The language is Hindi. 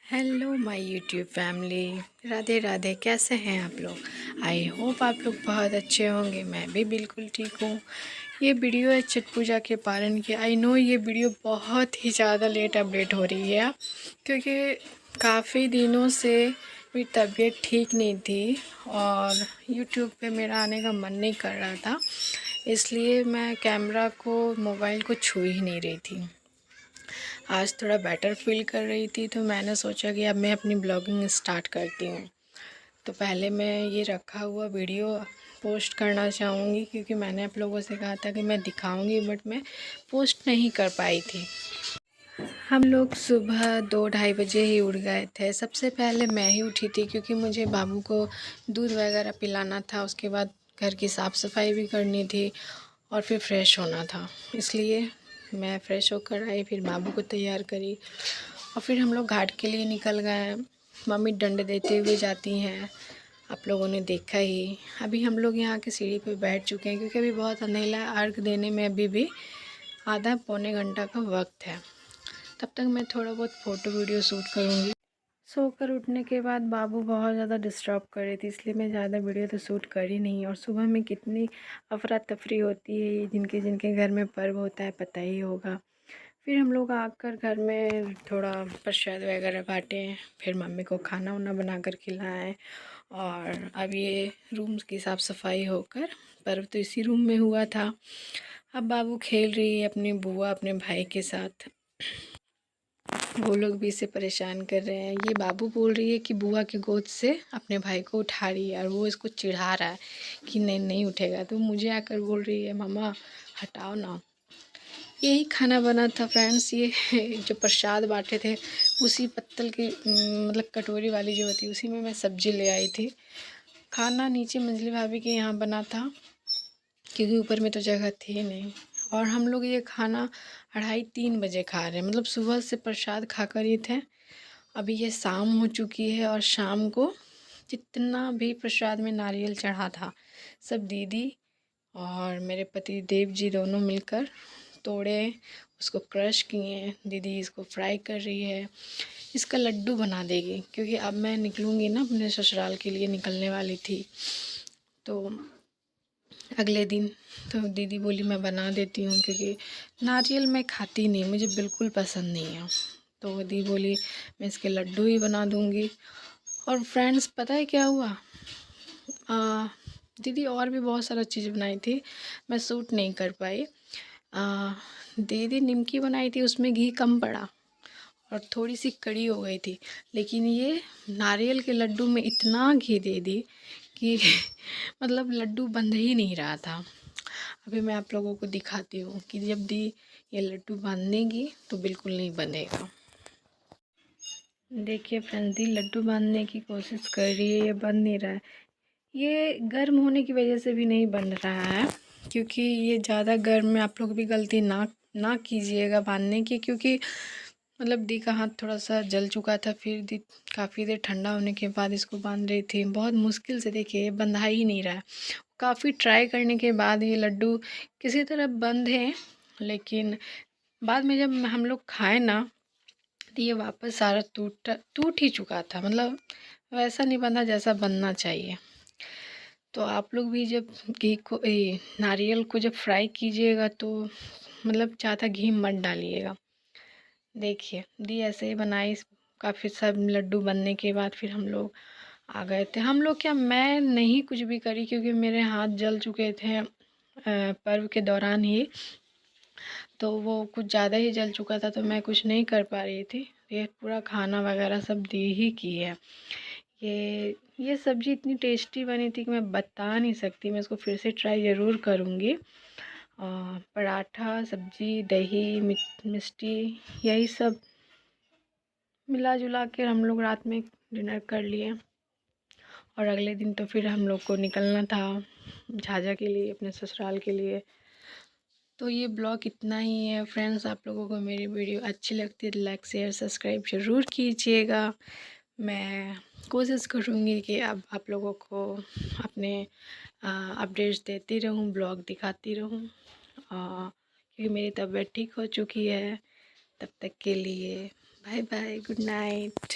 Hello my YouTube family, Radhe Radhe. कैसे हैं आप लोग? आई होप आप लोग बहुत अच्छे होंगे। मैं भी बिल्कुल ठीक हूँ। ये वीडियो है छठ पूजा के पारण की। आई नो ये वीडियो बहुत ही ज़्यादा लेट अपडेट हो रही है क्योंकि काफ़ी दिनों से मेरी तबीयत ठीक नहीं थी और यूट्यूब पे मेरा आने का मन नहीं कर रहा था, इसलिए मैं कैमरा को मोबाइल को छू ही नहीं रही थी। आज थोड़ा बेटर फील कर रही थी तो मैंने सोचा कि अब मैं अपनी ब्लॉगिंग स्टार्ट करती हूँ। तो पहले मैं ये रखा हुआ वीडियो पोस्ट करना चाहूँगी क्योंकि मैंने आप लोगों से कहा था कि मैं दिखाऊंगी, बट मैं पोस्ट नहीं कर पाई थी। हम लोग सुबह 2-2:30 बजे ही उठ गए थे। सबसे पहले मैं ही उठी थी क्योंकि मुझे बाबू को दूध वगैरह पिलाना था, उसके बाद घर की साफ़ सफाई भी करनी थी और फिर फ्रेश होना था। इसलिए मैं फ़्रेश होकर आई, फिर बाबू को तैयार करी और फिर हम लोग घाट के लिए निकल गए। मम्मी डंडे देते हुए जाती हैं, आप लोगों ने देखा ही। अभी हम लोग यहाँ के सीढ़ी पे बैठ चुके हैं क्योंकि अभी बहुत अंधेरा है। अर्घ देने में अभी भी आधा पौने घंटा का वक्त है। तब तक मैं थोड़ा बहुत फ़ोटो वीडियो शूट करूँगी। सोकर उठने के बाद बाबू बहुत ज़्यादा डिस्टर्ब कर रही थी, इसलिए मैं ज़्यादा वीडियो तो शूट कर ही नहीं। और सुबह में कितनी अफरा तफरी होती है, जिनके जिनके घर में पर्व होता है पता ही होगा। फिर हम लोग आकर घर में थोड़ा प्रसाद वगैरह बाँटे, फिर मम्मी को खाना वाना बना कर खिलाएँ। और अब ये रूम्स की साफ़ सफाई होकर, पर्व तो इसी रूम में हुआ था। अब बाबू खेल रही है अपनी बुआ अपने भाई के साथ। वो लोग भी इसे परेशान कर रहे हैं। ये बाबू बोल रही है कि बुआ की गोद से अपने भाई को उठा रही है और वो इसको चिढ़ा रहा है कि नहीं नहीं उठेगा। तो मुझे आकर बोल रही है मामा हटाओ ना। यही खाना बना था फ्रेंड्स। ये जो प्रसाद बांटे थे उसी पत्तल की मतलब कटोरी वाली जो होती है उसी में मैं सब्जी ले आई थी। खाना नीचे मंजली भाभी के यहाँ बना था क्योंकि ऊपर में तो जगह थी नहीं। और हम लोग ये खाना 2:30-3 बजे खा रहे हैं, मतलब सुबह से प्रसाद खाकर ये थे। अभी ये शाम हो चुकी है और शाम को जितना भी प्रसाद में नारियल चढ़ा था सब दीदी और मेरे पति देव जी दोनों मिलकर तोड़े, उसको क्रश किए। दीदी इसको फ्राई कर रही है, इसका लड्डू बना देगी क्योंकि अब मैं निकलूँगी ना अपने ससुराल के लिए, निकलने वाली थी। तो अगले दिन तो दीदी बोली मैं बना देती हूँ क्योंकि नारियल मैं खाती नहीं, मुझे बिल्कुल पसंद नहीं है। तो दीदी बोली मैं इसके लड्डू ही बना दूँगी। और फ्रेंड्स पता है क्या हुआ, दीदी और भी बहुत सारा चीज़ बनाई थी, मैं शूट नहीं कर पाई। दीदी निमकी बनाई थी, उसमें घी कम पड़ा और थोड़ी सी कड़ी हो गई थी। लेकिन ये नारियल के लड्डू में इतना घी दे दी कि मतलब लड्डू बंध ही नहीं रहा था। अभी मैं आप लोगों को दिखाती हूँ कि जब दी ये लड्डू बांधेगी तो बिल्कुल नहीं बंधेगा। देखिए फ्रेंड्स, दी लड्डू बांधने की कोशिश कर रही है, ये बन नहीं रहा है। ये गर्म होने की वजह से भी नहीं बन रहा है क्योंकि ये ज़्यादा गर्म में आप लोग भी गलती ना कीजिएगा बांधने की, क्योंकि मतलब दी का हाथ थोड़ा सा जल चुका था। फिर दी काफ़ी देर ठंडा होने के बाद इसको बांध रही थी, बहुत मुश्किल से। देखिए ये बंधा ही नहीं रहा है। काफ़ी ट्राई करने के बाद ये लड्डू किसी तरह बंधे, लेकिन बाद में जब हम लोग खाए ना तो ये वापस सारा टूट ही चुका था। मतलब वैसा नहीं बंधा जैसा बनना चाहिए। तो आप लोग भी जब घी को नारियल को जब फ्राई कीजिएगा तो मतलब ज़्यादा घी मत डालिएगा। देखिए दी ऐसे ही बनाई। काफ़ी सब लड्डू बनने के बाद फिर हम लोग आ गए थे। हम लोग क्या, मैं नहीं कुछ भी करी क्योंकि मेरे हाथ जल चुके थे पर्व के दौरान ही। तो वो कुछ ज़्यादा ही जल चुका था तो मैं कुछ नहीं कर पा रही थी। ये पूरा खाना वगैरह सब दी ही की है। ये सब्ज़ी इतनी टेस्टी बनी थी कि मैं बता नहीं सकती। मैं इसको फिर से ट्राई ज़रूर करूँगी। पराठा, सब्ज़ी, दही, मिष्टी, यही सब मिला जुला कर हम लोग रात में डिनर कर लिए। और अगले दिन तो फिर हम लोग को निकलना था झाझा के लिए, अपने ससुराल के लिए। तो ये ब्लॉग इतना ही है फ्रेंड्स। आप लोगों को मेरी वीडियो अच्छी लगती है तो लाइक शेयर सब्सक्राइब ज़रूर कीजिएगा। मैं कोशिश करूँगी कि अब आप लोगों को अपने अपडेट्स देती रहूँ, ब्लॉग दिखाती रहूँ। क्योंकि मेरी तबीयत ठीक हो चुकी है। तब तक के लिए बाय बाय, गुड नाइट।